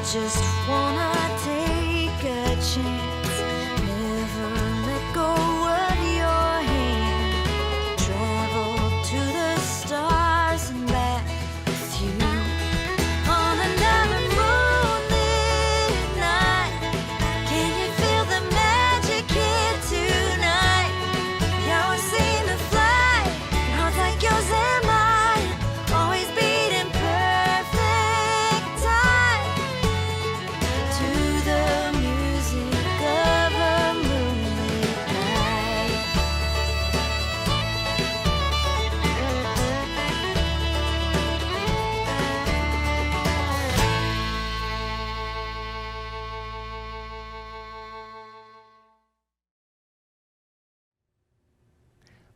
Just wanna take a chance, never let go of your hand. Travel to the stars and back with you. On another moonlit night, can you feel the magic here tonight? Yeah, we're seen to fly, hearts like yours and mine, always beating perfect time to the music of a moonlit night.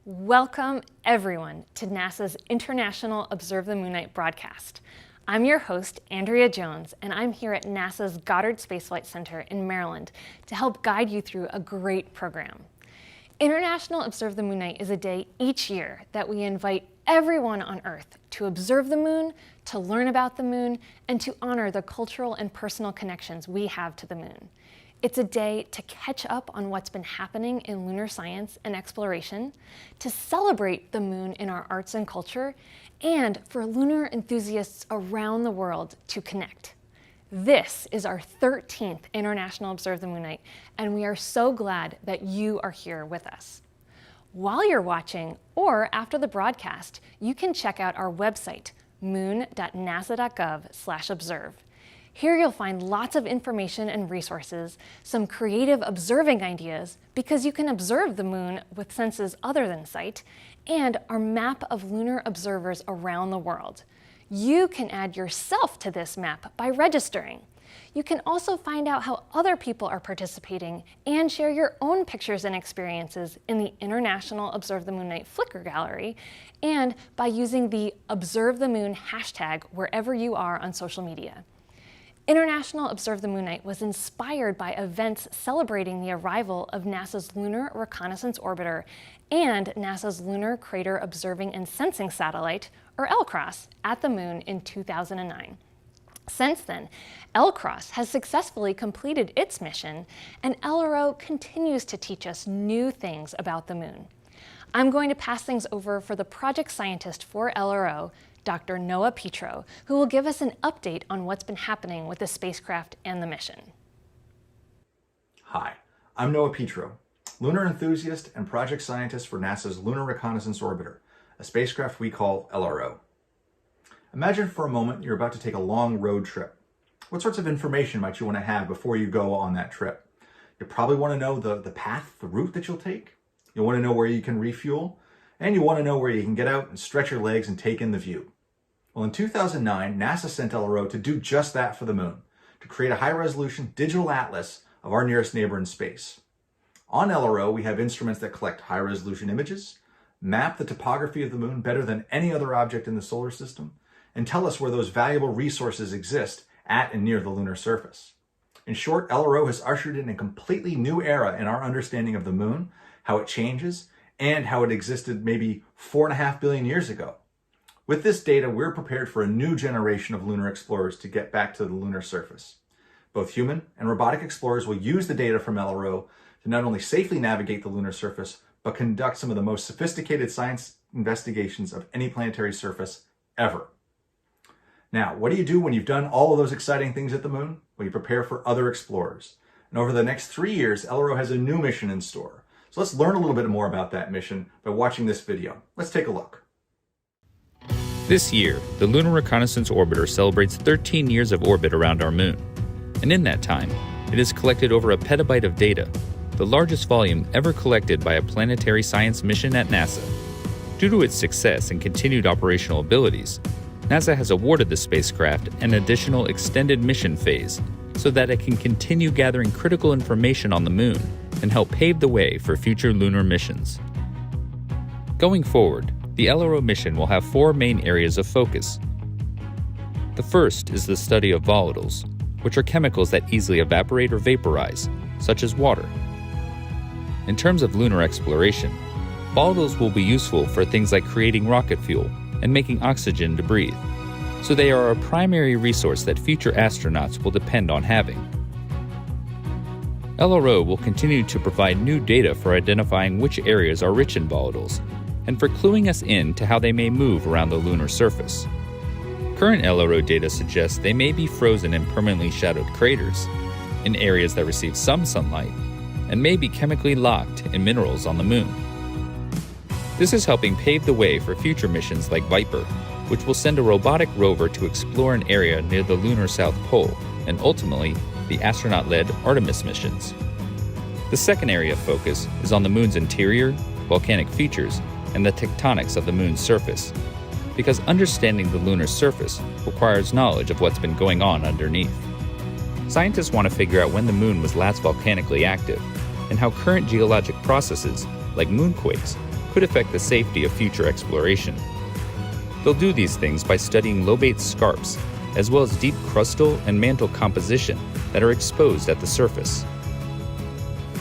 Welcome, everyone, to NASA's International Observe the Moon Night broadcast. I'm your host, Andrea Jones, and I'm here at NASA's Goddard Space Flight Center in Maryland to help guide you through a great program. International Observe the Moon Night is a day each year that we invite everyone on Earth to observe the moon, to learn about the moon, and to honor the cultural and personal connections we have to the moon. It's a day to catch up on what's been happening in lunar science and exploration, to celebrate the moon in our arts and culture, and for lunar enthusiasts around the world to connect. This is our 13th International Observe the Moon Night, and we are so glad that you are here with us. While you're watching, or after the broadcast, you can check out our website, moon.nasa.gov/observe. Here you'll find lots of information and resources, some creative observing ideas, because you can observe the moon with senses other than sight, and our map of lunar observers around the world. You can add yourself to this map by registering. You can also find out how other people are participating and share your own pictures and experiences in the International Observe the Moon Night Flickr gallery, and by using the Observe the Moon hashtag wherever you are on social media. International Observe the Moon Night was inspired by events celebrating the arrival of NASA's Lunar Reconnaissance Orbiter and NASA's Lunar Crater Observing and Sensing Satellite, or LCROSS, at the moon in 2009. Since then, LCROSS has successfully completed its mission, and LRO continues to teach us new things about the moon. I'm going to pass things over for the project scientist for LRO, Dr. Noah Petro, who will give us an update on what's been happening with the spacecraft and the mission. Hi, I'm Noah Petro, lunar enthusiast and project scientist for NASA's Lunar Reconnaissance Orbiter, a spacecraft we call LRO. Imagine for a moment you're about to take a long road trip. What sorts of information might you want to have before you go on that trip? You probably want to know the path, the route that you'll take. You'll want to know where you can refuel, and you want to know where you can get out and stretch your legs and take in the view. Well, in 2009, NASA sent LRO to do just that for the moon, to create a high-resolution digital atlas of our nearest neighbor in space. On LRO, we have instruments that collect high-resolution images, map the topography of the moon better than any other object in the solar system, and tell us where those valuable resources exist at and near the lunar surface. In short, LRO has ushered in a completely new era in our understanding of the moon, how it changes, and how it existed maybe 4.5 billion years ago. With this data, we're prepared for a new generation of lunar explorers to get back to the lunar surface. Both human and robotic explorers will use the data from LRO to not only safely navigate the lunar surface, but conduct some of the most sophisticated science investigations of any planetary surface ever. Now, what do you do when you've done all of those exciting things at the moon? Well, you prepare for other explorers. And over the next 3 years, LRO has a new mission in store. So let's learn a little bit more about that mission by watching this video. Let's take a look. This year, the Lunar Reconnaissance Orbiter celebrates 13 years of orbit around our moon. And in that time, it has collected over a petabyte of data, the largest volume ever collected by a planetary science mission at NASA. Due to its success and continued operational abilities, NASA has awarded the spacecraft an additional extended mission phase so that it can continue gathering critical information on the moon and help pave the way for future lunar missions. Going forward, the LRO mission will have 4 main areas of focus. The first is the study of volatiles, which are chemicals that easily evaporate or vaporize, such as water. In terms of lunar exploration, volatiles will be useful for things like creating rocket fuel and making oxygen to breathe. so they are a primary resource that future astronauts will depend on having. LRO will continue to provide new data for identifying which areas are rich in volatiles, and for cluing us in to how they may move around the lunar surface. Current LRO data suggests they may be frozen in permanently shadowed craters, in areas that receive some sunlight, and may be chemically locked in minerals on the moon. This is helping pave the way for future missions like Viper, which will send a robotic rover to explore an area near the lunar South Pole, and ultimately, the astronaut-led Artemis missions. The second area of focus is on the moon's interior, volcanic features, and the tectonics of the moon's surface, because understanding the lunar surface requires knowledge of what's been going on underneath. Scientists want to figure out when the moon was last volcanically active, and how current geologic processes, like moonquakes, could affect the safety of future exploration. They'll do these things by studying lobate scarps, as well as deep crustal and mantle composition that are exposed at the surface.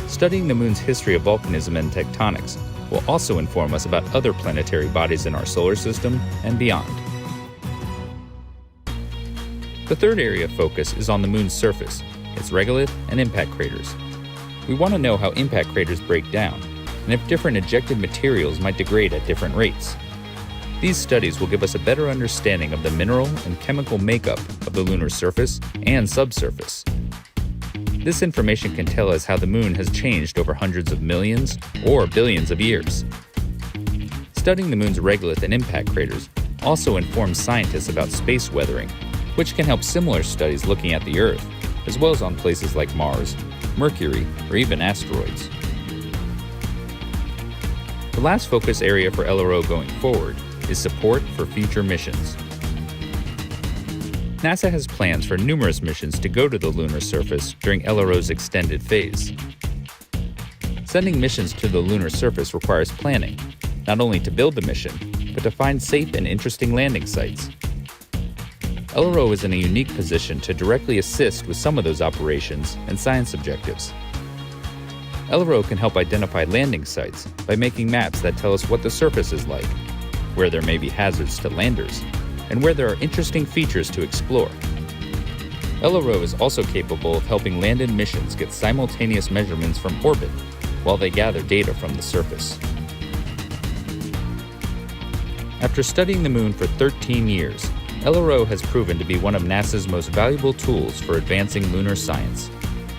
Studying the moon's history of volcanism and tectonics will also inform us about other planetary bodies in our solar system and beyond. The third area of focus is on the moon's surface, its regolith and impact craters. We want to know how impact craters break down, and if different ejected materials might degrade at different rates. These studies will give us a better understanding of the mineral and chemical makeup of the lunar surface and subsurface. This information can tell us how the moon has changed over hundreds of millions or billions of years. Studying the moon's regolith and impact craters also informs scientists about space weathering, which can help similar studies looking at the Earth, as well as on places like Mars, Mercury, or even asteroids. The last focus area for LRO going forward is support for future missions. NASA has plans for numerous missions to go to the lunar surface during LRO's extended phase. Sending missions to the lunar surface requires planning, not only to build the mission, but to find safe and interesting landing sites. LRO is in a unique position to directly assist with some of those operations and science objectives. LRO can help identify landing sites by making maps that tell us what the surface is like, where there may be hazards to landers, and where there are interesting features to explore. LRO is also capable of helping landed missions get simultaneous measurements from orbit while they gather data from the surface. After studying the moon for 13 years, LRO has proven to be one of NASA's most valuable tools for advancing lunar science.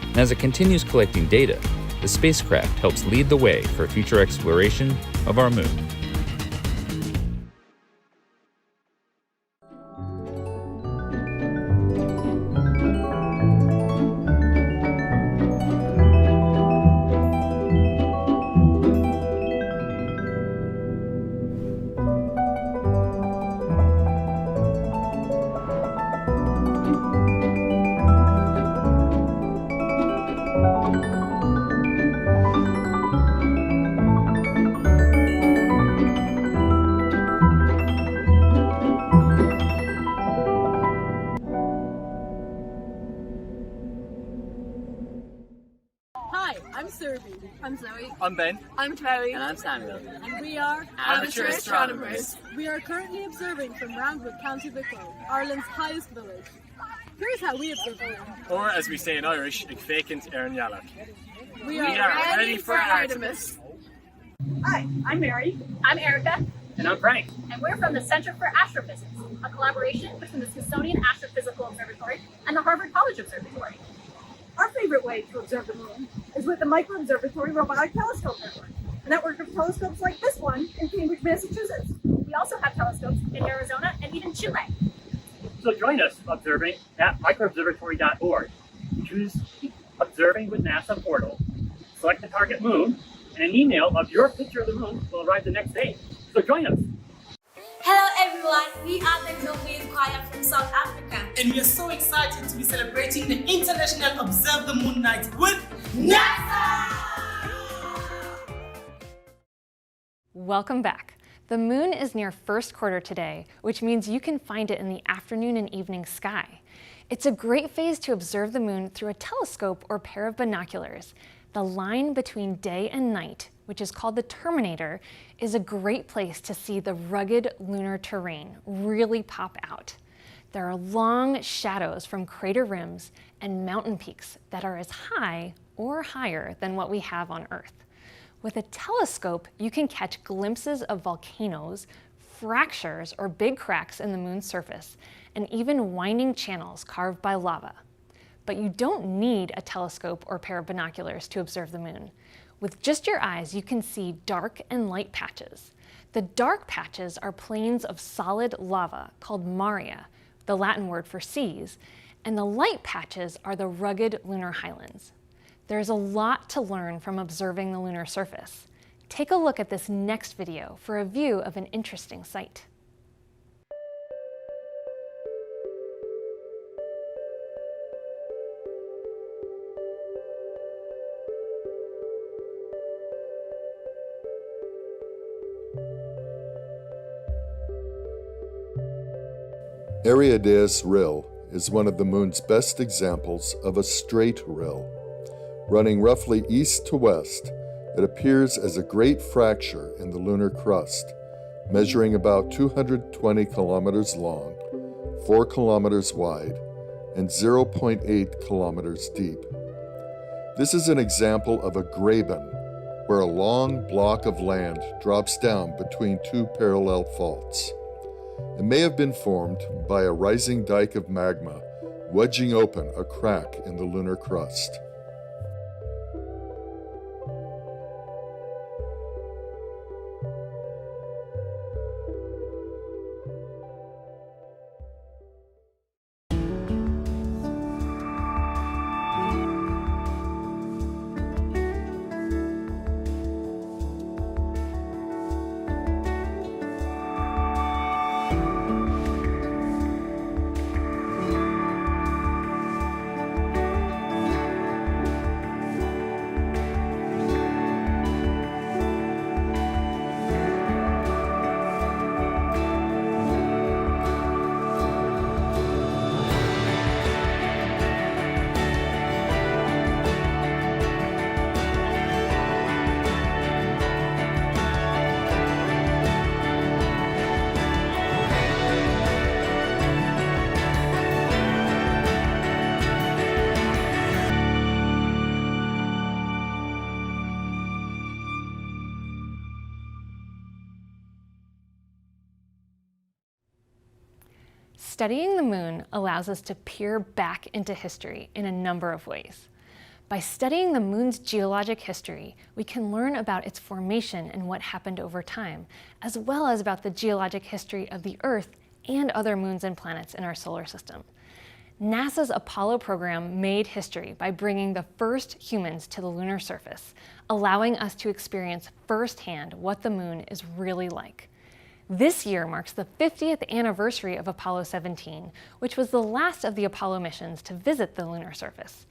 And as it continues collecting data, the spacecraft helps lead the way for future exploration of our moon. Hi, I'm Surby. I'm Zoe. I'm Ben. I'm Chloe. And I'm Samuel. And we are Amateur astronomers. We are currently observing from Roundwood, County Wicklow, Ireland's highest village. Here's how we observe the moon. Or as we say in Irish, ag fécint ar an Iarlaach. We are ready for Artemis. Hi, I'm Mary. I'm Erica, And I'm Frank. and we're from the Center for Astrophysics, a collaboration between the Smithsonian Astrophysical Observatory and the Harvard College Observatory. Our favorite way to observe the moon is with the Micro Observatory Robotic Telescope Network, a network of telescopes like this one in Cambridge, Massachusetts. We also have telescopes in Arizona and even Chile. So join us observing at microobservatory.org. Choose Observing with NASA portal, select the target moon, and an email of your picture of the moon will arrive the next day. So join us. Hello everyone, we are the Milkweed Choir from South Africa. And we are so excited to be celebrating the International Observe the Moon Night with NASA! Welcome back. The moon is near first quarter today, which means you can find it in the afternoon and evening sky. It's a great phase to observe the moon through a telescope or pair of binoculars. The line between day and night, which is called the terminator, is a great place to see the rugged lunar terrain really pop out. There are long shadows from crater rims and mountain peaks that are as high or higher than what we have on Earth. With a telescope, you can catch glimpses of volcanoes, fractures or big cracks in the moon's surface, and even winding channels carved by lava. But you don't need a telescope or pair of binoculars to observe the moon. With just your eyes, you can see dark and light patches. The dark patches are plains of solid lava called maria, the Latin word for seas, and the light patches are the rugged lunar highlands. There's a lot to learn from observing the lunar surface. Take a look at this next video for a view of an interesting sight. Ariades Rill is one of the moon's best examples of a straight rill. Running roughly east to west, it appears as a great fracture in the lunar crust, measuring about 220 kilometers long, 4 kilometers wide, and 0.8 kilometers deep. This is an example of a graben, where a long block of land drops down between two parallel faults. It may have been formed by a rising dike of magma wedging open a crack in the lunar crust. Studying the moon allows us to peer back into history in a number of ways. By studying the moon's geologic history, we can learn about its formation and what happened over time, as well as about the geologic history of the Earth and other moons and planets in our solar system. NASA's Apollo program made history by bringing the first humans to the lunar surface, allowing us to experience firsthand what the moon is really like. This year marks the 50th anniversary of Apollo 17, which was the last of the Apollo missions to visit the lunar surface.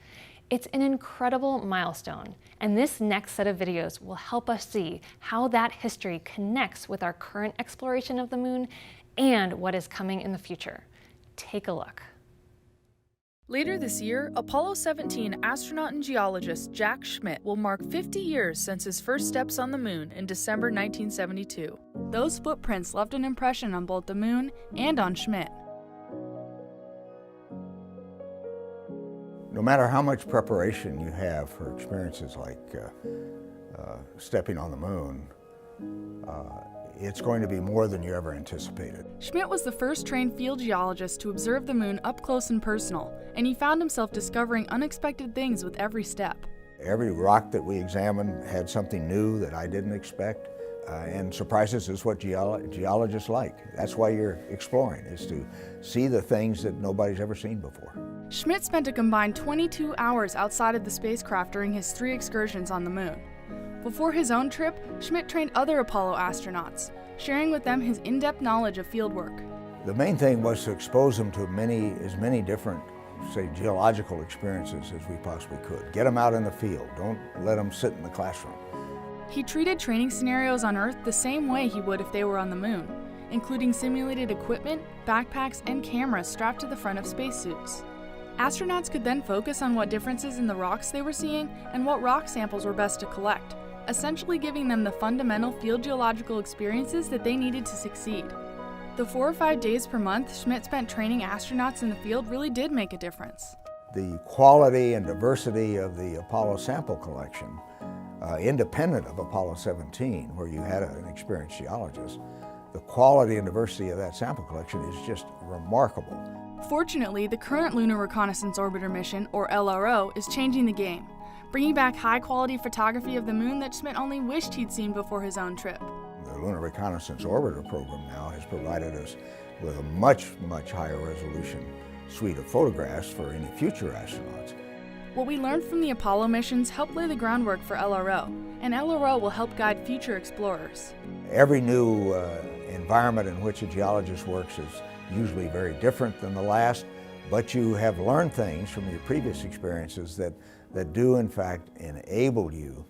It's an incredible milestone, and this next set of videos will help us see how that history connects with our current exploration of the moon and what is coming in the future. Take a look. Later this year, Apollo 17 astronaut and geologist Jack Schmitt will mark 50 years since his first steps on the moon in December 1972. Those footprints left an impression on both the moon and on Schmitt. No matter how much preparation you have for experiences like stepping on the moon, it's going to be more than you ever anticipated. Schmitt was the first trained field geologist to observe the moon up close and personal, and he found himself discovering unexpected things with every step. Every rock that we examined had something new that I didn't expect, and surprises is what geologists like. That's why you're exploring, is to see the things that nobody's ever seen before. Schmitt spent a combined 22 hours outside of the spacecraft during his 3 excursions on the moon. Before his own trip, Schmitt trained other Apollo astronauts, sharing with them his in-depth knowledge of fieldwork. The main thing was to expose them to as many different, say, geological experiences as we possibly could. Get them out in the field. Don't let them sit in the classroom. He treated training scenarios on Earth the same way he would if they were on the moon, including simulated equipment, backpacks, and cameras strapped to the front of spacesuits. Astronauts could then focus on what differences in the rocks they were seeing and what rock samples were best to collect, essentially giving them the fundamental field geological experiences that they needed to succeed. The 4 or 5 days per month Schmidt spent training astronauts in the field really did make a difference. The quality and diversity of the Apollo sample collection, independent of Apollo 17, where you had an experienced geologist, the quality and diversity of that sample collection is just remarkable. Fortunately, the current Lunar Reconnaissance Orbiter mission, or LRO, is changing the game, bringing back high-quality photography of the moon that Schmidt only wished he'd seen before his own trip. The Lunar Reconnaissance Orbiter program now has provided us with a much, much higher resolution suite of photographs for any future astronauts. What we learned from the Apollo missions helped lay the groundwork for LRO, and LRO will help guide future explorers. Every new environment in which a geologist works is usually very different than the last, but you have learned things from your previous experiences that do in fact enable you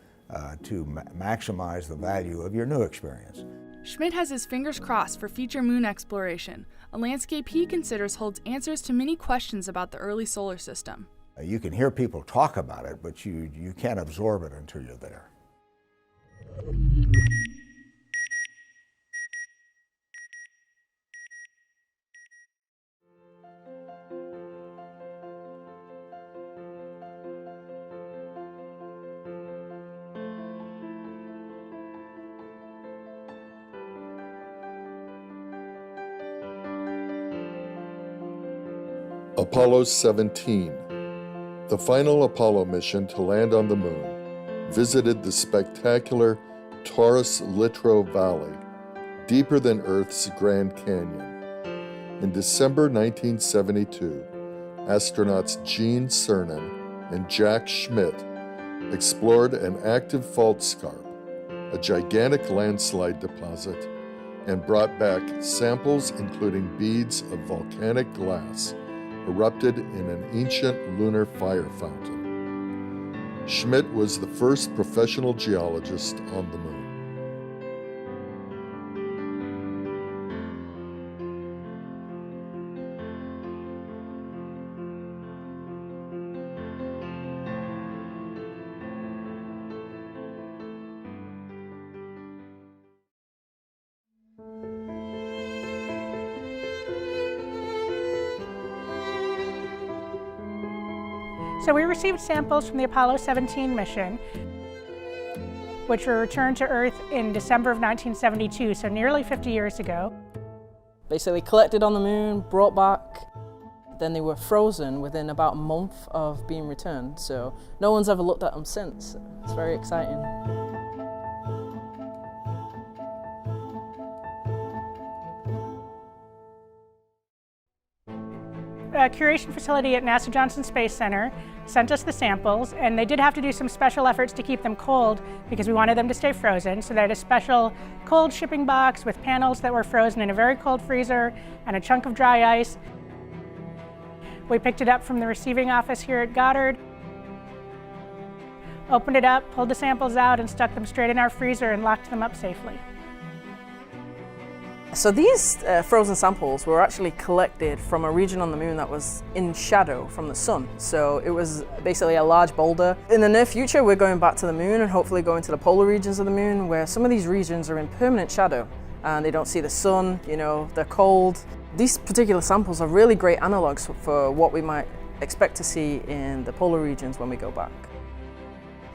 to maximize the value of your new experience. Schmidt has his fingers crossed for future moon exploration, a landscape he considers holds answers to many questions about the early solar system. You can hear people talk about it, but you can't absorb it until you're there. Apollo 17, the final Apollo mission to land on the moon, visited the spectacular Taurus Littrow Valley, deeper than Earth's Grand Canyon. In December 1972, astronauts Gene Cernan and Jack Schmidt explored an active fault scarp, a gigantic landslide deposit, and brought back samples including beads of volcanic glass erupted in an ancient lunar fire fountain. Schmidt was the first professional geologist on the moon. So we received samples from the Apollo 17 mission, which were returned to Earth in December of 1972, so nearly 50 years ago. Basically collected on the moon, brought back, then they were frozen within about a month of being returned, so no one's ever looked at them since. It's very exciting. A curation facility at NASA Johnson Space Center sent us the samples, and they did have to do some special efforts to keep them cold because we wanted them to stay frozen. So they had a special cold shipping box with panels that were frozen in a very cold freezer and a chunk of dry ice. We picked it up from the receiving office here at Goddard, opened it up, pulled the samples out, and stuck them straight in our freezer and locked them up safely. So these frozen samples were actually collected from a region on the moon that was in shadow from the sun. So it was basically a large boulder. In the near future, we're going back to the moon and hopefully going to the polar regions of the moon, where some of these regions are in permanent shadow and they don't see the sun, you know, they're cold. These particular samples are really great analogs for what we might expect to see in the polar regions when we go back.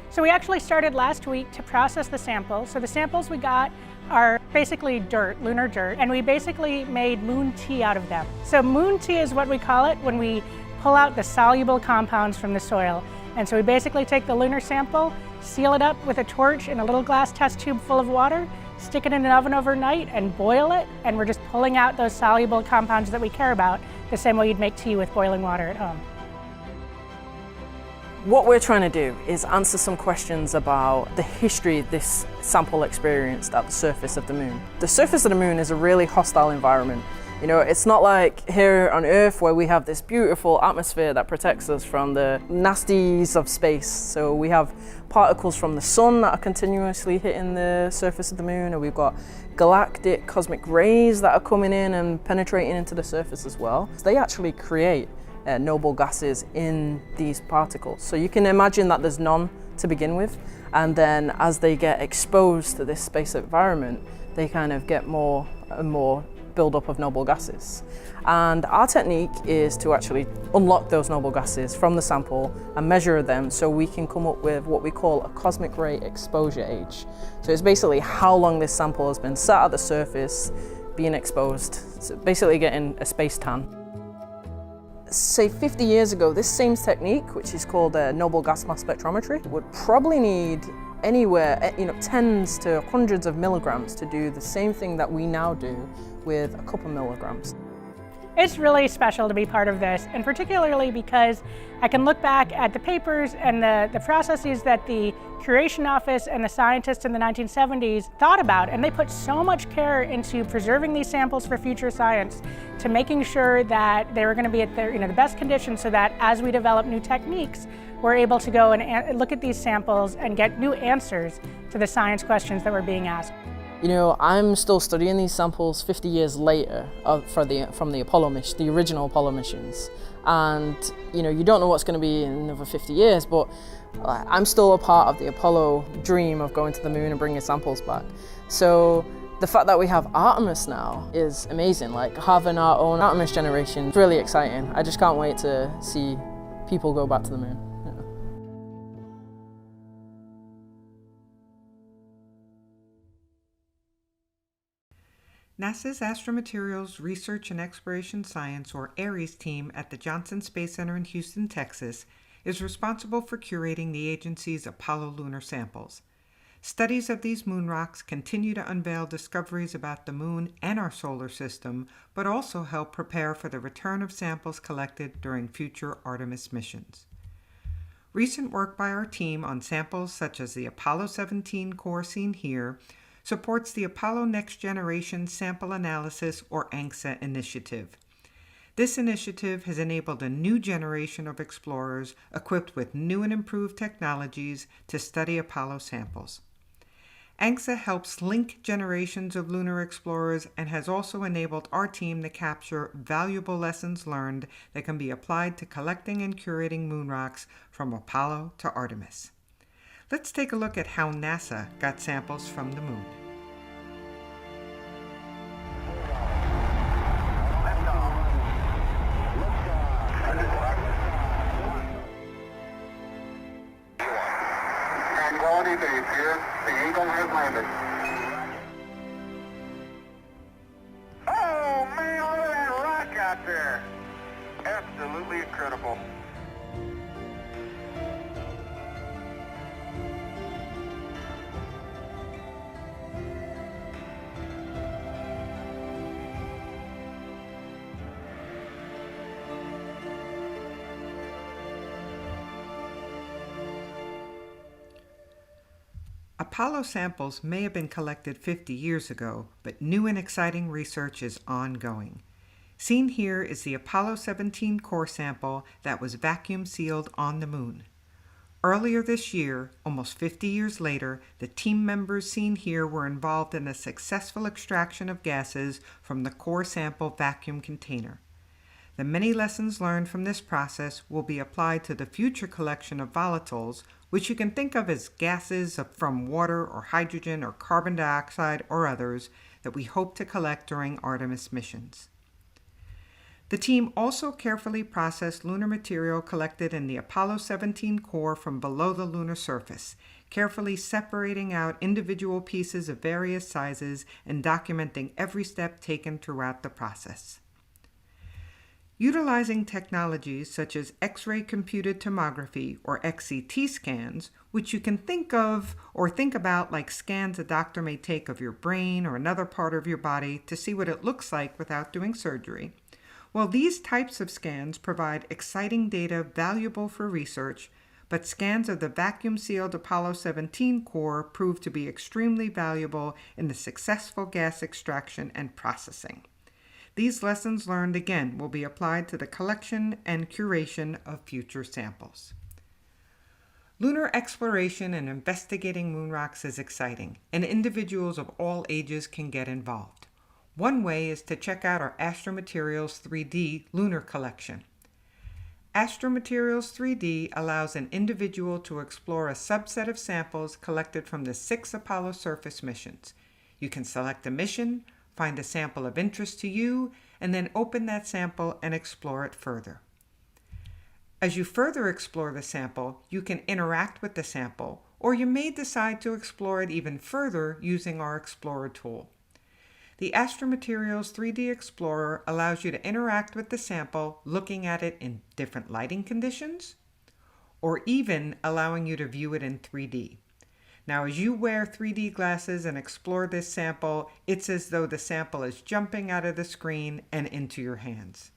So we actually started last week to process the samples. So the samples we got are basically dirt, lunar dirt, and we basically made moon tea out of them. So moon tea is what we call it when we pull out the soluble compounds from the soil. And so we basically take the lunar sample, seal it up with a torch in a little glass test tube full of water, stick it in an oven overnight and boil it, and we're just pulling out those soluble compounds that we care about, the same way you'd make tea with boiling water at home. What we're trying to do is answer some questions about the history this sample experienced at the surface of the moon. The surface of the moon is a really hostile environment. You know, it's not like here on Earth where we have this beautiful atmosphere that protects us from the nasties of space. So we have particles from the sun that are continuously hitting the surface of the moon, and we've got galactic cosmic rays that are coming in and penetrating into the surface as well. They actually create noble gases in these particles. So you can imagine that there's none to begin with, and then as they get exposed to this space environment, they kind of get more and more buildup of noble gases. And our technique is to actually unlock those noble gases from the sample and measure them so we can come up with what we call a cosmic ray exposure age. So it's basically how long this sample has been sat at the surface, being exposed, so basically getting a space tan. Say 50 years ago, this same technique, which is called noble gas mass spectrometry, would probably need anywhere, tens to hundreds of milligrams to do the same thing that we now do with a couple milligrams. It's really special to be part of this, and particularly because I can look back at the papers and the processes that the curation office and the scientists in the 1970s thought about, and they put so much care into preserving these samples for future science, to making sure that they were going to be at the best conditions, so that as we develop new techniques, we're able to go and look at these samples and get new answers to the science questions that were being asked. I'm still studying these samples 50 years later from the Apollo mission, the original Apollo missions. And, you don't know what's going to be in another 50 years, but I'm still a part of the Apollo dream of going to the moon and bringing samples back. So the fact that we have Artemis now is amazing. Like, having our own Artemis generation is really exciting. I just can't wait to see people go back to the moon. NASA's Astromaterials Research and Exploration Science, or ARES team at the Johnson Space Center in Houston, Texas, is responsible for curating the agency's Apollo lunar samples. Studies of these moon rocks continue to unveil discoveries about the moon and our solar system, but also help prepare for the return of samples collected during future Artemis missions. Recent work by our team on samples such as the Apollo 17 core seen here supports the Apollo Next Generation Sample Analysis, or ANXA, initiative. This initiative has enabled a new generation of explorers equipped with new and improved technologies to study Apollo samples. ANXA helps link generations of lunar explorers and has also enabled our team to capture valuable lessons learned that can be applied to collecting and curating moon rocks from Apollo to Artemis. Let's take a look at how NASA got samples from the moon. Tranquility Base here. The Eagle has landed. Oh man, look at that rock out there. Absolutely incredible. Apollo samples may have been collected 50 years ago, but new and exciting research is ongoing. Seen here is the Apollo 17 core sample that was vacuum sealed on the moon. Earlier this year, almost 50 years later, the team members seen here were involved in a successful extraction of gases from the core sample vacuum container. The many lessons learned from this process will be applied to the future collection of volatiles, which you can think of as gases from water or hydrogen or carbon dioxide or others that we hope to collect during Artemis missions. The team also carefully processed lunar material collected in the Apollo 17 core from below the lunar surface, carefully separating out individual pieces of various sizes and documenting every step taken throughout the process. Utilizing technologies such as X-ray computed tomography, or XCT scans, which you can think of or think about like scans a doctor may take of your brain or another part of your body to see what it looks like without doing surgery. Well, these types of scans provide exciting data valuable for research, but scans of the vacuum-sealed Apollo 17 core proved to be extremely valuable in the successful gas extraction and processing. These lessons learned again will be applied to the collection and curation of future samples. Lunar exploration and investigating moon rocks is exciting, and individuals of all ages can get involved. One way is to check out our Astromaterials 3D lunar collection. Astromaterials 3D allows an individual to explore a subset of samples collected from the 6 Apollo surface missions. You can select a mission, find a sample of interest to you, and then open that sample and explore it further. As you further explore the sample, you can interact with the sample, or you may decide to explore it even further using our Explorer tool. The Astromaterials 3D Explorer allows you to interact with the sample, looking at it in different lighting conditions, or even allowing you to view it in 3D. Now, as you wear 3D glasses and explore this sample, it's as though the sample is jumping out of the screen and into your hands.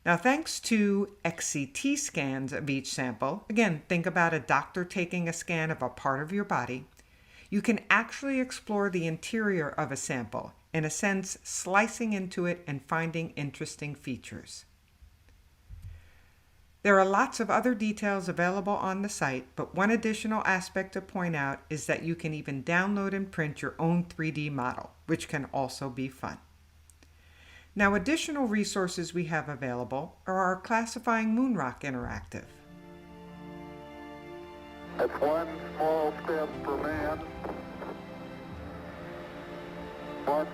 Now, thanks to XCT scans of each sample, again, think about a doctor taking a scan of a part of your body, you can actually explore the interior of a sample, in a sense, slicing into it and finding interesting features. There are lots of other details available on the site, but one additional aspect to point out is that you can even download and print your own 3D model, which can also be fun. Now, additional resources we have available are our Classifying Moonrock Interactive. That's one small step for man, one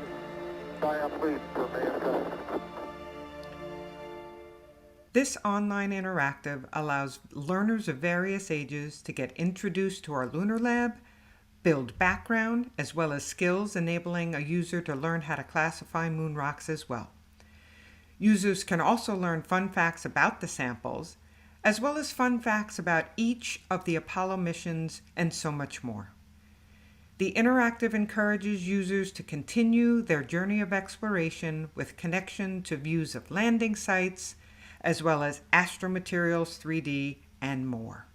giant leap for mankind. This online interactive allows learners of various ages to get introduced to our lunar lab, build background, as well as skills enabling a user to learn how to classify moon rocks as well. Users can also learn fun facts about the samples, as well as fun facts about each of the Apollo missions and so much more. The interactive encourages users to continue their journey of exploration with connection to views of landing sites, as well as Astromaterials 3D and more.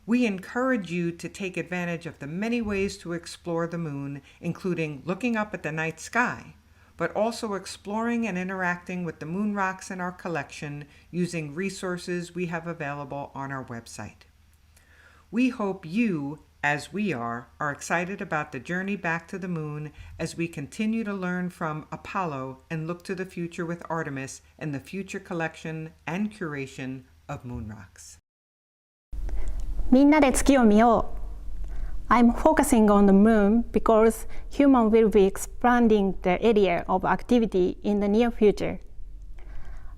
We encourage you to take advantage of the many ways to explore the moon, including looking up at the night sky, but also exploring and interacting with the moon rocks in our collection using resources we have available on our website. We hope you, as we are excited about the journey back to the moon as we continue to learn from Apollo and look to the future with Artemis and the future collection and curation of moon rocks. みんなで月を見よう。I'm focusing on the moon because humans will be expanding the area of activity in the near future.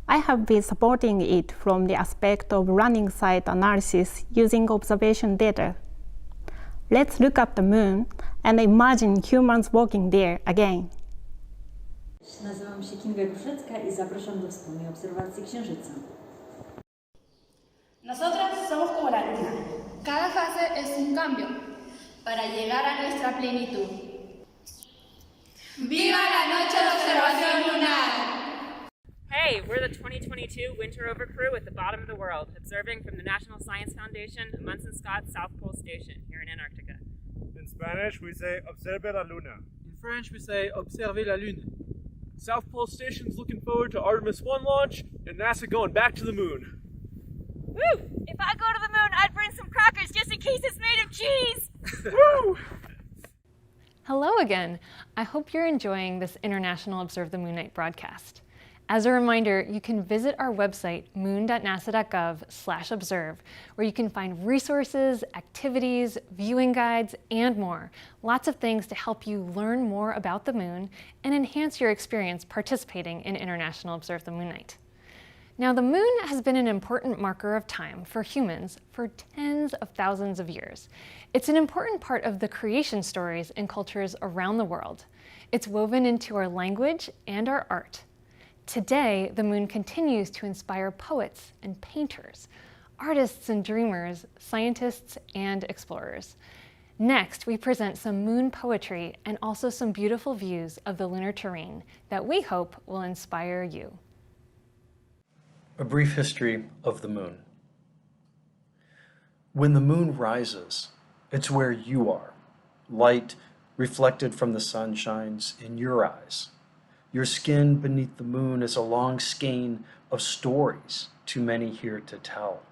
I have been supporting it from the aspect of running site analysis using observation data. Let's look up the moon and imagine humans walking there again. Nazywam się Kinga Ruszecka i zapraszam do wspólnej obserwacji Księżyca. Nosotras somos como la luna. Cada fase es un cambio para llegar a nuestra plenitud. ¡Viva la noche de observación lunar! Hey, we're the 2022 Winter Over crew at the bottom of the world, observing from the National Science Foundation Munson Scott South Pole Station here in Antarctica. In Spanish, we say Observe la Luna. In French, we say Observe la Lune. South Pole Station's looking forward to Artemis 1 launch and NASA going back to the moon. Woo! If I go to the moon, I'd bring some crackers just in case it's made of cheese! Woo! Hello again. I hope you're enjoying this International Observe the Moon Night broadcast. As a reminder, you can visit our website, moon.nasa.gov/observe, where you can find resources, activities, viewing guides, and more. Lots of things to help you learn more about the moon and enhance your experience participating in International Observe the Moon Night. Now, the moon has been an important marker of time for humans for tens of thousands of years. It's an important part of the creation stories in cultures around the world. It's woven into our language and our art. Today, the moon continues to inspire poets and painters, artists and dreamers, scientists and explorers. Next, we present some moon poetry and also some beautiful views of the lunar terrain that we hope will inspire you. A brief history of the moon. When the moon rises, it's where you are. Light reflected from the sun shines in your eyes. Your skin beneath the moon is a long skein of stories too many here to tell.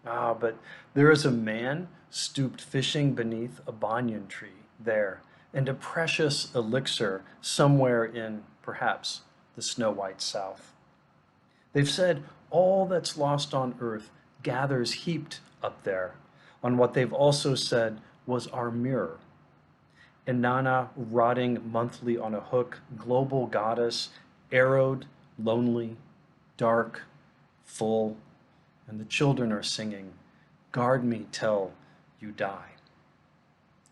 But there is a man stooped fishing beneath a banyan tree there, and a precious elixir somewhere in, perhaps, the snow-white south. They've said all that's lost on earth gathers heaped up there on what they've also said was our mirror. Inanna rotting monthly on a hook, global goddess, arrowed, lonely, dark, full, and the children are singing, guard me till you die.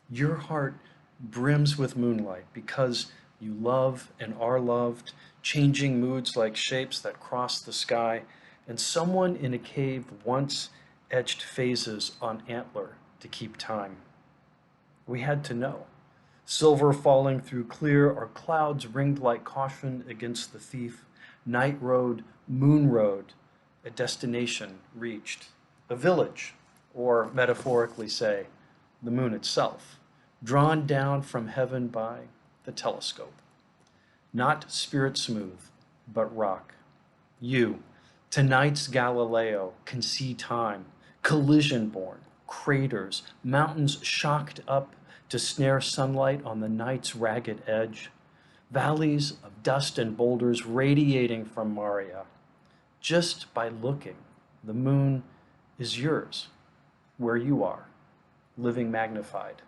Your heart brims with moonlight because you love and are loved, changing moods like shapes that cross the sky, and someone in a cave once etched phases on antler to keep time. We had to know. Silver falling through clear or clouds ringed like caution against the thief. Night road, moon road, a destination reached. A village, or metaphorically say, the moon itself, drawn down from heaven by the telescope. Not spirit smooth, but rock. You, tonight's Galileo, can see time, collision born, craters, mountains shocked up to snare sunlight on the night's ragged edge, valleys of dust and boulders radiating from Maria. Just by looking, the moon is yours, where you are, living magnified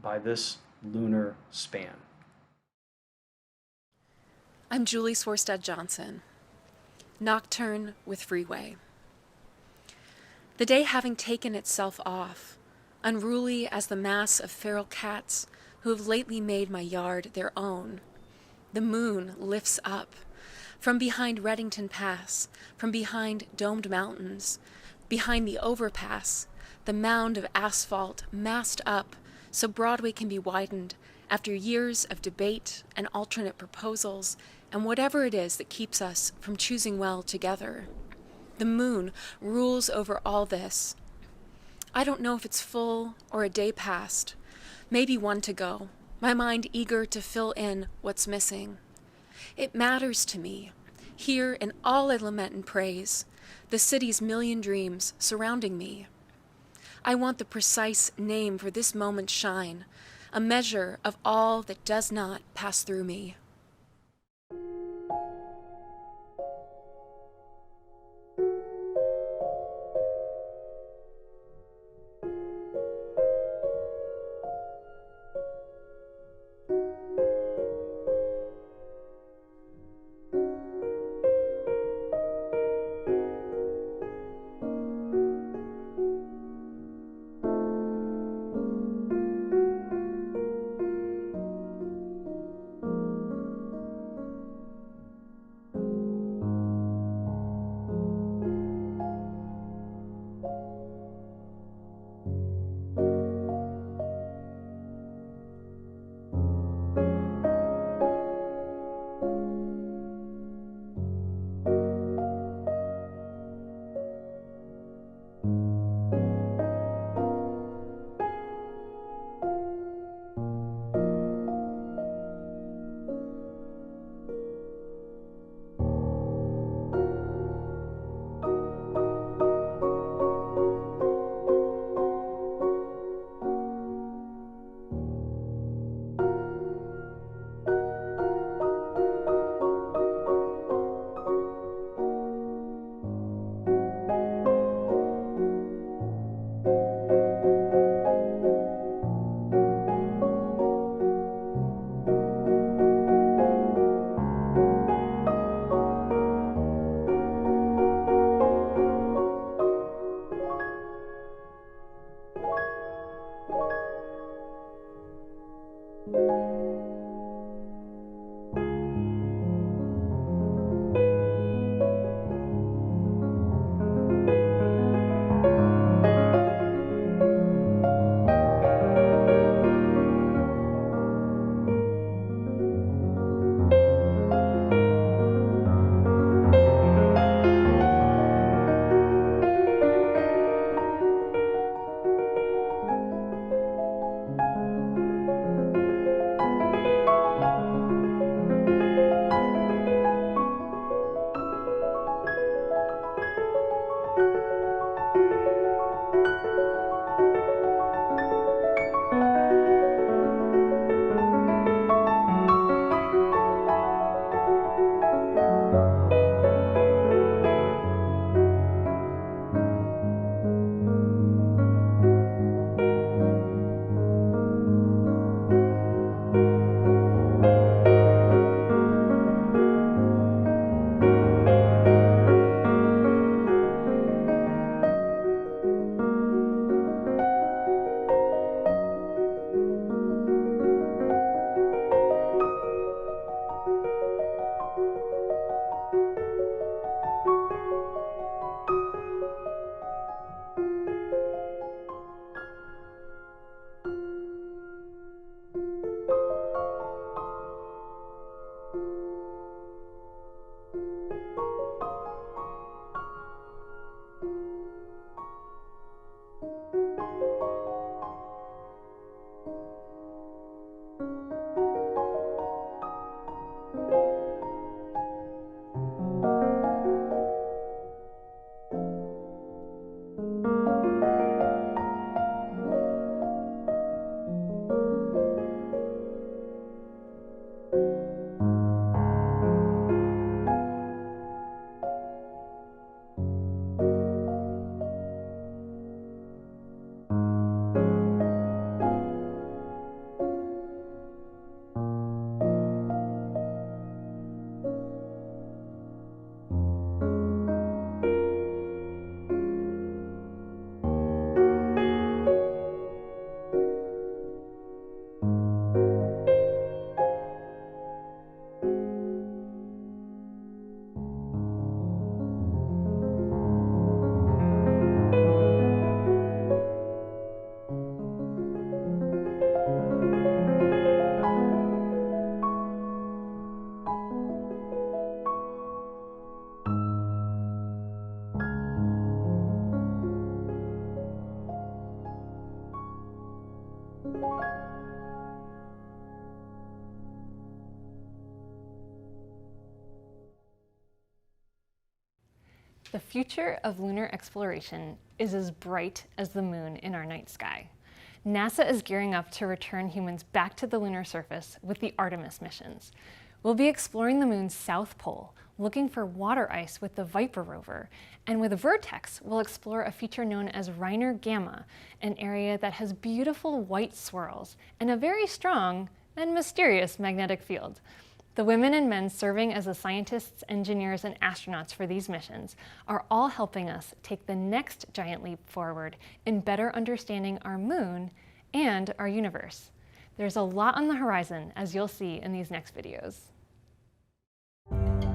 by this lunar span. I'm Julie Swarstad Johnson. Nocturne with Freeway. The day having taken itself off, unruly as the mass of feral cats who have lately made my yard their own, the moon lifts up from behind Reddington Pass, from behind domed mountains, behind the overpass, the mound of asphalt massed up so Broadway can be widened after years of debate and alternate proposals and whatever it is that keeps us from choosing well together. The moon rules over all this. I don't know if it's full or a day past, maybe one to go, my mind eager to fill in what's missing. It matters to me, here in all I lament and praise, the city's million dreams surrounding me. I want the precise name for this moment's shine, a measure of all that does not pass through me. The future of lunar exploration is as bright as the moon in our night sky. NASA is gearing up to return humans back to the lunar surface with the Artemis missions. We'll be exploring the moon's south pole, looking for water ice with the Viper rover, and with Vertex, we'll explore a feature known as Reiner Gamma, an area that has beautiful white swirls and a very strong and mysterious magnetic field. The women and men serving as the scientists, engineers, and astronauts for these missions are all helping us take the next giant leap forward in better understanding our moon and our universe. There's a lot on the horizon, as you'll see in these next videos.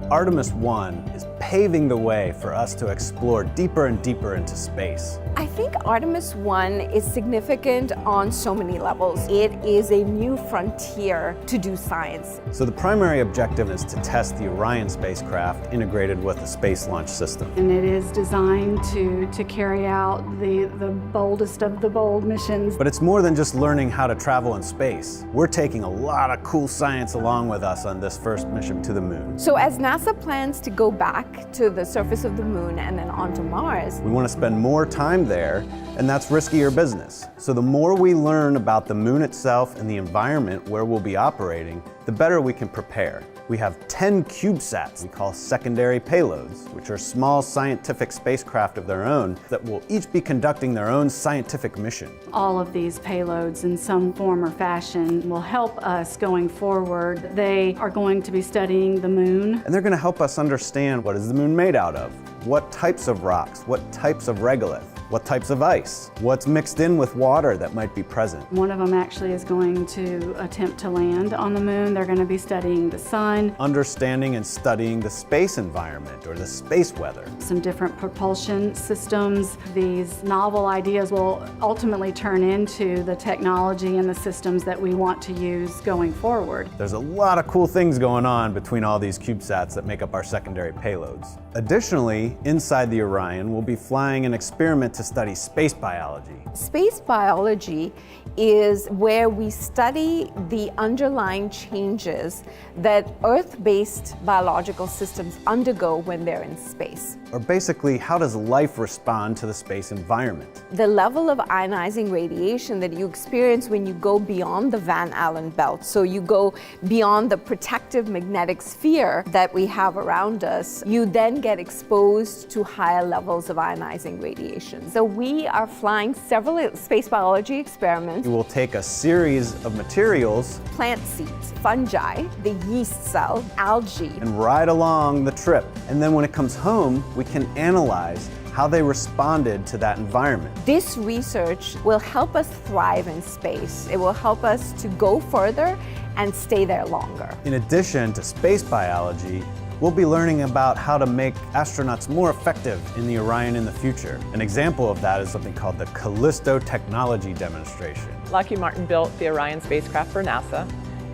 Artemis 1 is paving the way for us to explore deeper and deeper into space. I think Artemis 1 is significant on so many levels. It is a new frontier to do science. So the primary objective is to test the Orion spacecraft integrated with the Space Launch System. And it is designed to carry out the boldest of the bold missions. But it's more than just learning how to travel in space. We're taking a lot of cool science along with us on this first mission to the moon. So as NASA plans to go back to the surface of the moon and then onto Mars, we want to spend more time there, and that's riskier business. So the more we learn about the moon itself and the environment where we'll be operating, the better we can prepare. We have 10 CubeSats we call secondary payloads, which are small scientific spacecraft of their own that will each be conducting their own scientific mission. All of these payloads in some form or fashion will help us going forward. They are going to be studying the moon. And they're going to help us understand what is the moon made out of, what types of rocks, what types of regolith, what types of ice, what's mixed in with water that might be present. One of them actually is going to attempt to land on the moon. They're going to be studying the sun. Understanding and studying the space environment or the space weather. Some different propulsion systems. These novel ideas will ultimately turn into the technology and the systems that we want to use going forward. There's a lot of cool things going on between all these CubeSats that make up our secondary payloads. Additionally, inside the Orion, we'll be flying an experiment to study space biology. Space biology is where we study the underlying changes that Earth-based biological systems undergo when they're in space. Or basically, how does life respond to the space environment? The level of ionizing radiation that you experience when you go beyond the Van Allen belt, so you go beyond the protective magnetic sphere that we have around us, you then get exposed to higher levels of ionizing radiation. So we are flying several space biology experiments. We will take a series of materials, plant seeds, fungi, the yeast cell, algae, and ride along the trip. And then when it comes home, we can analyze how they responded to that environment. This research will help us thrive in space. It will help us to go further and stay there longer. In addition to space biology, we'll be learning about how to make astronauts more effective in the Orion in the future. An example of that is something called the Callisto Technology Demonstration. Lockheed Martin built the Orion spacecraft for NASA,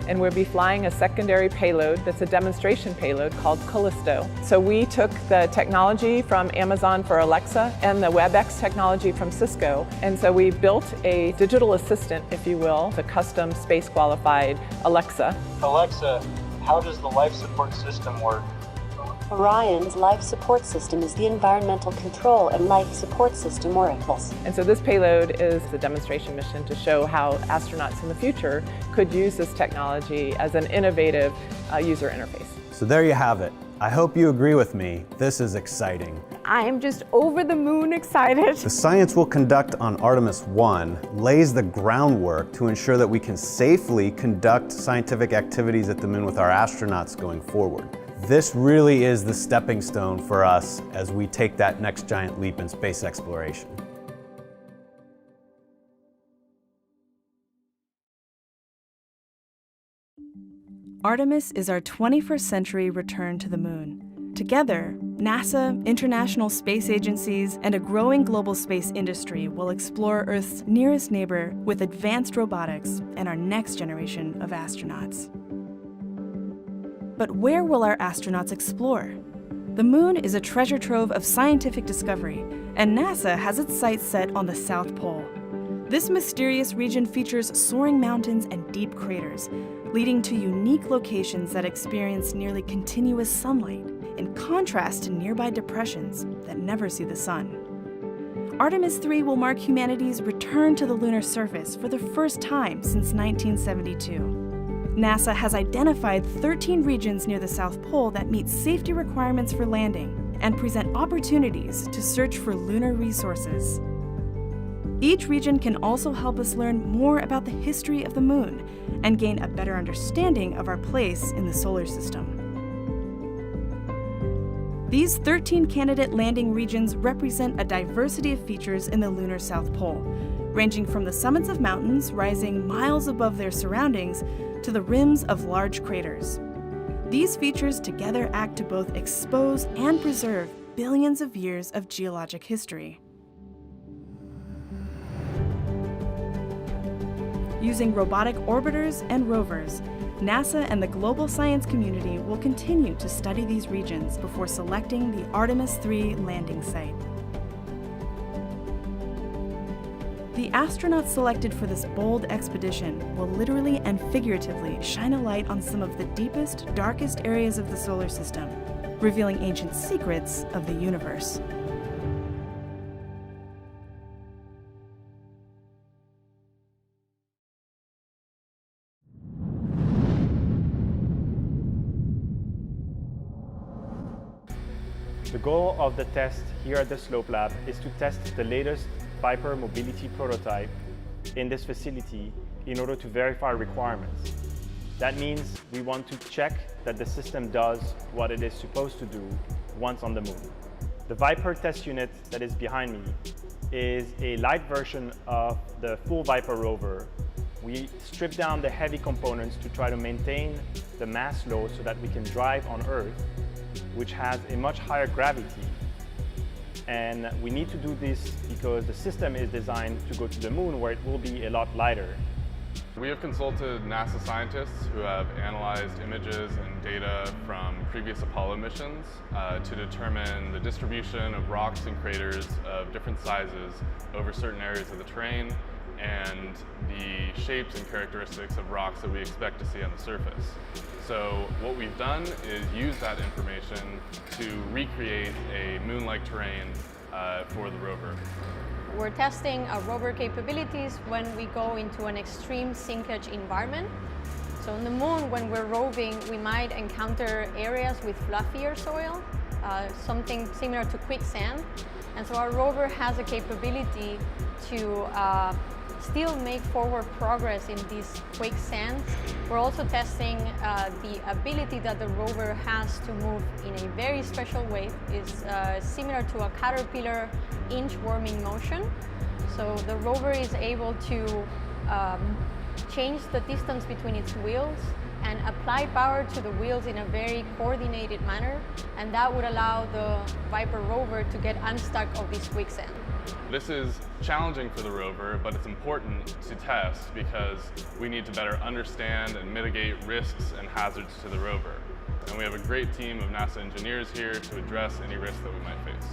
and we'll be flying a secondary payload that's a demonstration payload called Callisto. So we took the technology from Amazon for Alexa and the WebEx technology from Cisco, and so we built a digital assistant, if you will, the custom space-qualified Alexa. Alexa, how does the life support system work? Orion's life support system is the environmental control and life support system works. And so this payload is a demonstration mission to show how astronauts in the future could use this technology as an innovative user interface. So there you have it. I hope you agree with me. This is exciting. I am just over the moon excited. The science we'll conduct on Artemis 1 lays the groundwork to ensure that we can safely conduct scientific activities at the moon with our astronauts going forward. This really is the stepping stone for us as we take that next giant leap in space exploration. Artemis is our 21st century return to the moon. Together, NASA, international space agencies, and a growing global space industry will explore Earth's nearest neighbor with advanced robotics and our next generation of astronauts. But where will our astronauts explore? The moon is a treasure trove of scientific discovery, and NASA has its sights set on the South Pole. This mysterious region features soaring mountains and deep craters, leading to unique locations that experience nearly continuous sunlight, in contrast to nearby depressions that never see the sun. Artemis 3 will mark humanity's return to the lunar surface for the first time since 1972. NASA has identified 13 regions near the South Pole that meet safety requirements for landing and present opportunities to search for lunar resources. Each region can also help us learn more about the history of the moon and gain a better understanding of our place in the solar system. These 13 candidate landing regions represent a diversity of features in the lunar South Pole, ranging from the summits of mountains rising miles above their surroundings to the rims of large craters. These features together act to both expose and preserve billions of years of geologic history. Using robotic orbiters and rovers, NASA and the global science community will continue to study these regions before selecting the Artemis 3 landing site. The astronauts selected for this bold expedition will literally and figuratively shine a light on some of the deepest, darkest areas of the solar system, revealing ancient secrets of the universe. The goal of the test here at the Slope Lab is to test the latest Viper mobility prototype in this facility in order to verify requirements. That means we want to check that the system does what it is supposed to do once on the moon. The Viper test unit that is behind me is a light version of the full Viper rover. We strip down the heavy components to try to maintain the mass low so that we can drive on Earth, which has a much higher gravity. And we need to do this because the system is designed to go to the moon where it will be a lot lighter. We have consulted NASA scientists who have analyzed images and data from previous Apollo missions to determine the distribution of rocks and craters of different sizes over certain areas of the terrain and the shapes and characteristics of rocks that we expect to see on the surface. So what we've done is use that information to recreate a moon-like terrain for the rover. We're testing our rover capabilities when we go into an extreme sinkage environment. So on the moon, when we're roving, we might encounter areas with fluffier soil, something similar to quicksand. And so our rover has a capability to still make forward progress in these quicksands. We're also testing the ability that the rover has to move in a very special way. It's similar to a caterpillar inchworming motion. So the rover is able to change the distance between its wheels and apply power to the wheels in a very coordinated manner, and that would allow the Viper rover to get unstuck of this quicksand. This is challenging for the rover, but it's important to test because we need to better understand and mitigate risks and hazards to the rover. And we have a great team of NASA engineers here to address any risks that we might face.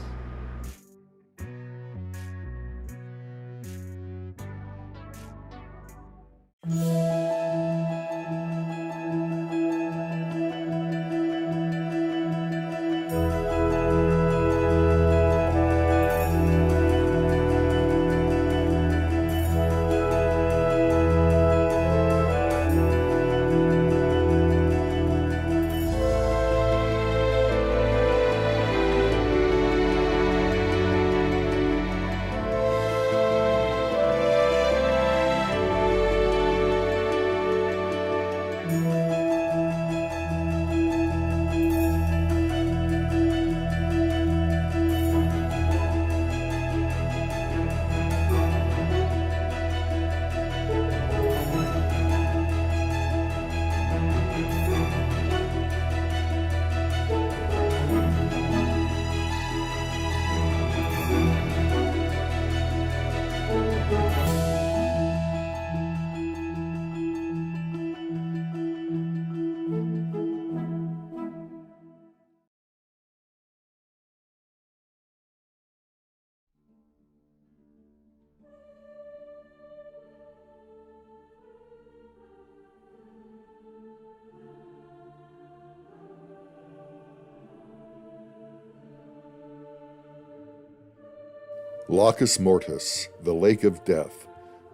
Lacus Mortis, the Lake of Death,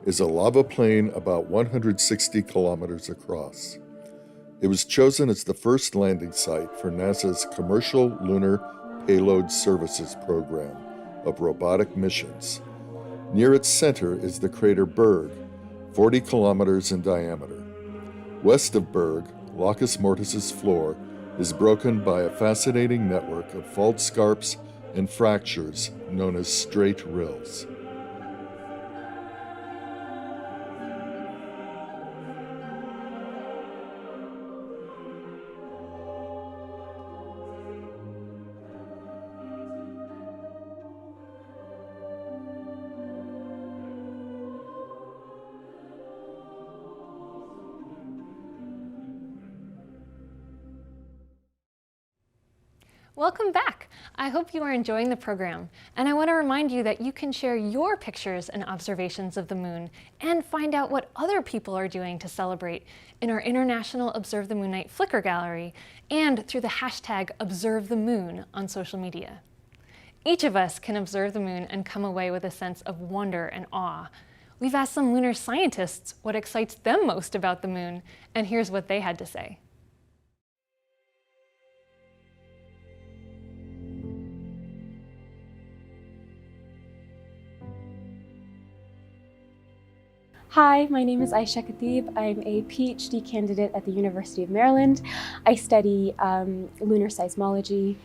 is a lava plain about 160 kilometers across. It was chosen as the first landing site for NASA's Commercial Lunar Payload Services program of robotic missions. Near its center is the crater Berg, 40 kilometers in diameter. West of Berg, Lacus Mortis's floor is broken by a fascinating network of fault scarps and fractures known as straight rills. Welcome back. I hope you are enjoying the program, and I want to remind you that you can share your pictures and observations of the moon and find out what other people are doing to celebrate in our International Observe the Moon Night Flickr gallery and through the hashtag #ObserveTheMoon on social media. Each of us can observe the moon and come away with a sense of wonder and awe. We've asked some lunar scientists what excites them most about the moon, and here's what they had to say. Hi, my name is Aisha Khatib. I'm a PhD candidate at the University of Maryland. I study lunar seismology,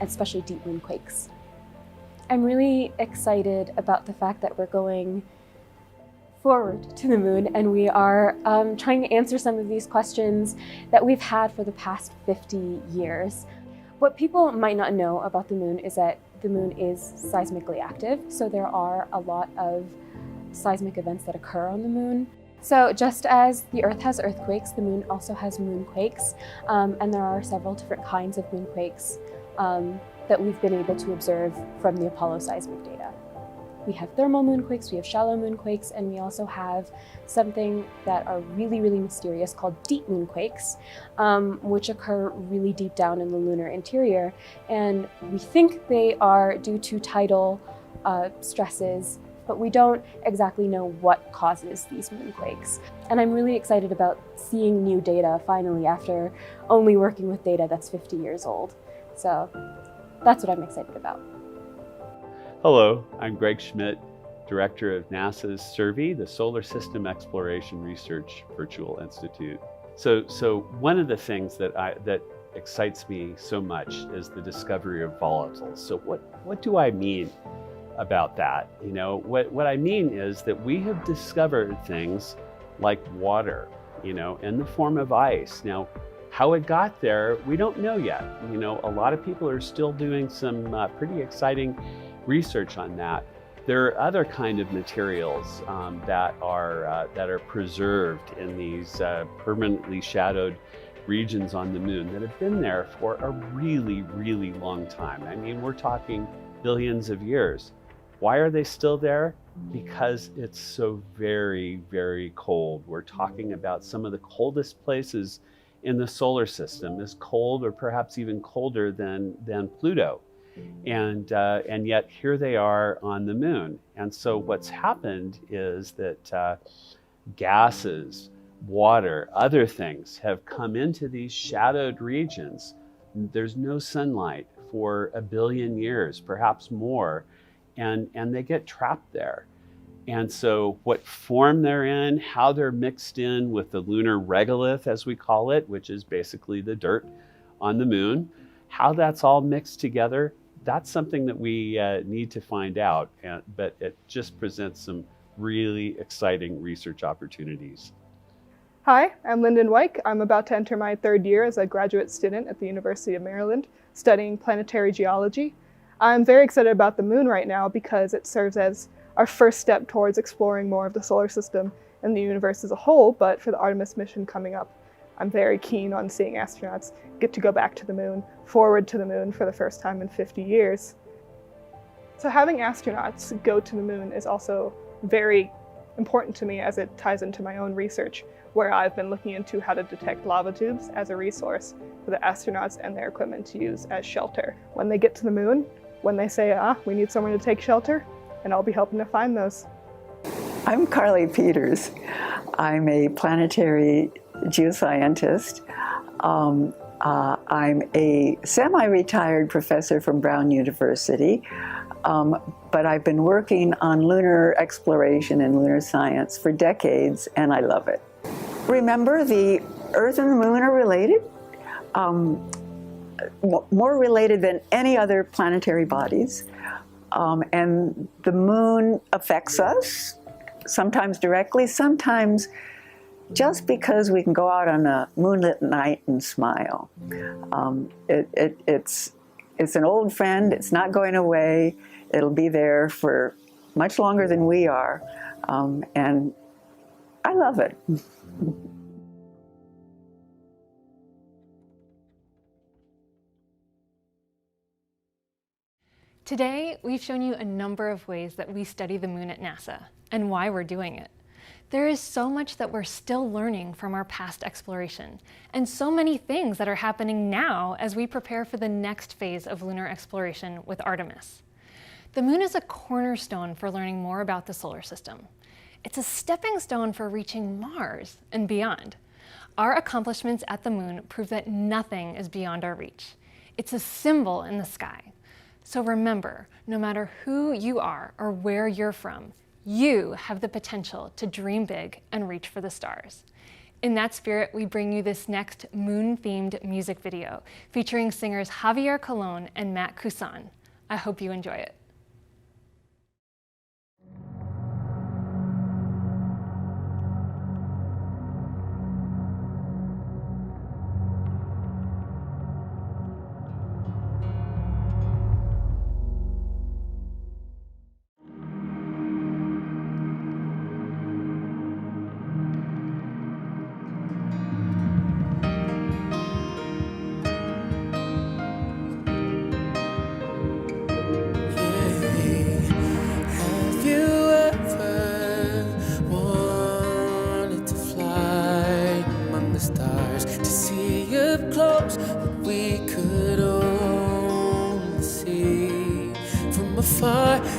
especially deep moonquakes. I'm really excited about the fact that we're going forward to the moon and we are trying to answer some of these questions that we've had for the past 50 years. What people might not know about the moon is that the moon is seismically active, so there are a lot of seismic events that occur on the moon. So just as the Earth has earthquakes, the moon also has moonquakes, and there are several different kinds of moonquakes that we've been able to observe from the Apollo seismic data. We have thermal moonquakes, we have shallow moonquakes, and we also have something that are really, really mysterious called deep moonquakes, which occur really deep down in the lunar interior. And we think they are due to tidal stresses, but we don't exactly know what causes these moonquakes. And I'm really excited about seeing new data finally after only working with data that's 50 years old. So that's what I'm excited about. Hello, I'm Greg Schmidt, Director of NASA's SSERVI, the Solar System Exploration Research Virtual Institute. So one of the things that excites me so much is the discovery of volatiles. So what do I mean about that? You know, what I mean is that we have discovered things like water, you know, in the form of ice. Now, how it got there, we don't know yet. You know, a lot of people are still doing some pretty exciting research on that. There are other kind of materials that are preserved in these permanently shadowed regions on the moon that have been there for a really, really long time. I mean, we're talking billions of years. Why are they still there? Because it's so very, very cold. We're talking about some of the coldest places in the solar system, as cold or perhaps even colder than Pluto. And yet here they are on the moon. And so what's happened is that gases, water, other things have come into these shadowed regions. There's no sunlight for a billion years, perhaps more, and they get trapped there. And so what form they're in, how they're mixed in with the lunar regolith, as we call it, which is basically the dirt on the moon, how that's all mixed together, that's something that we need to find out, but it just presents some really exciting research opportunities. Hi, I'm Lyndon Wyke. I'm about to enter my third year as a graduate student at the University of Maryland, studying planetary geology. I'm very excited about the moon right now because it serves as our first step towards exploring more of the solar system and the universe as a whole, but for the Artemis mission coming up, I'm very keen on seeing astronauts get to go back to the moon, forward to the moon for the first time in 50 years. So having astronauts go to the moon is also very important to me as it ties into my own research, where I've been looking into how to detect lava tubes as a resource for the astronauts and their equipment to use as shelter. When they get to the moon, when they say, we need somewhere to take shelter, and I'll be helping to find those. I'm Carly Peters. I'm a planetary geoscientist. I'm a semi-retired professor from Brown University, but I've been working on lunar exploration and lunar science for decades, and I love it. Remember, the Earth and the Moon are related, more related than any other planetary bodies. And the moon affects us, sometimes directly, sometimes just because we can go out on a moonlit night and smile. It's an old friend, it's not going away, it'll be there for much longer than we are, and I love it. Today, we've shown you a number of ways that we study the moon at NASA and why we're doing it. There is so much that we're still learning from our past exploration, and so many things that are happening now as we prepare for the next phase of lunar exploration with Artemis. The moon is a cornerstone for learning more about the solar system. It's a stepping stone for reaching Mars and beyond. Our accomplishments at the moon prove that nothing is beyond our reach. It's a symbol in the sky. So remember, no matter who you are or where you're from, you have the potential to dream big and reach for the stars. In that spirit, we bring you this next moon-themed music video featuring singers Javier Colon and Matt Cousin. I hope you enjoy it.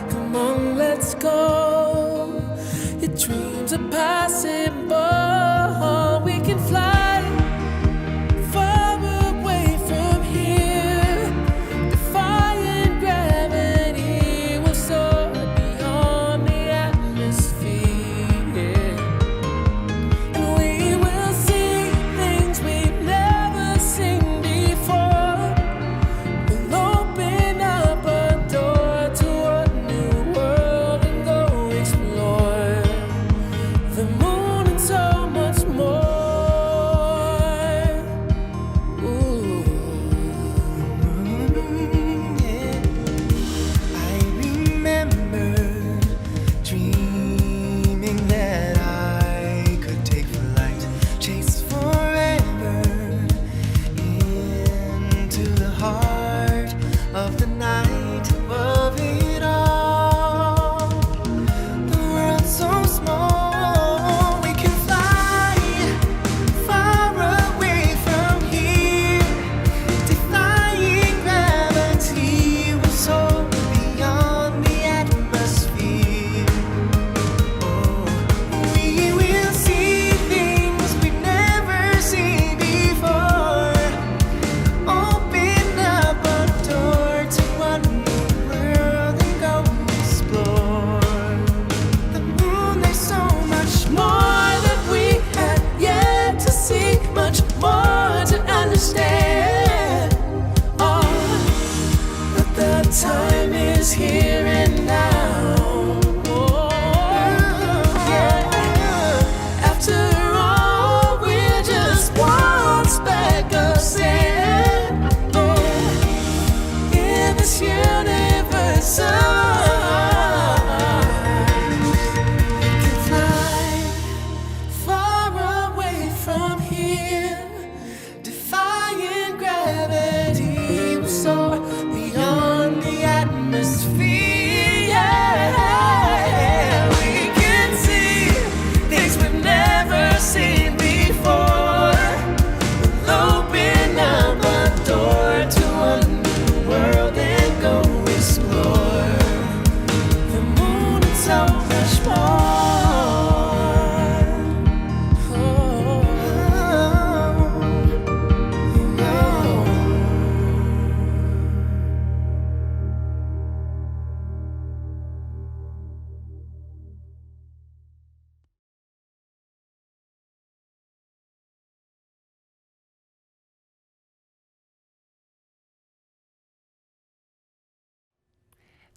Come on, let's go. Your dreams are passing by. We can fly far away from here, defying gravity. We'll soar beyond the atmosphere, and we will see things we've never seen before. We'll open up a door to a new world and go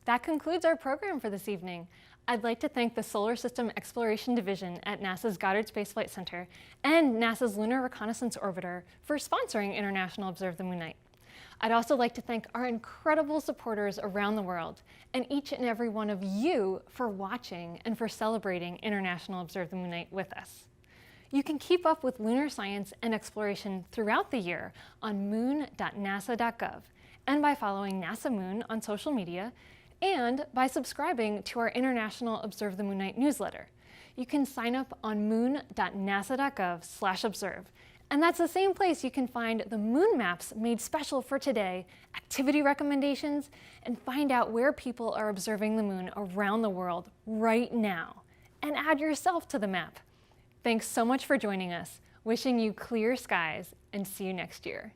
That concludes our program for this evening. I'd like to thank the Solar System Exploration Division at NASA's Goddard Space Flight Center and NASA's Lunar Reconnaissance Orbiter for sponsoring International Observe the Moon Night. I'd also like to thank our incredible supporters around the world and each and every one of you for watching and for celebrating International Observe the Moon Night with us. You can keep up with lunar science and exploration throughout the year on moon.nasa.gov and by following NASA Moon on social media and by subscribing to our International Observe the Moon Night newsletter. You can sign up on moon.nasa.gov/observe. And that's the same place you can find the moon maps made special for today, activity recommendations, and find out where people are observing the moon around the world right now. And add yourself to the map. Thanks so much for joining us. Wishing you clear skies and see you next year.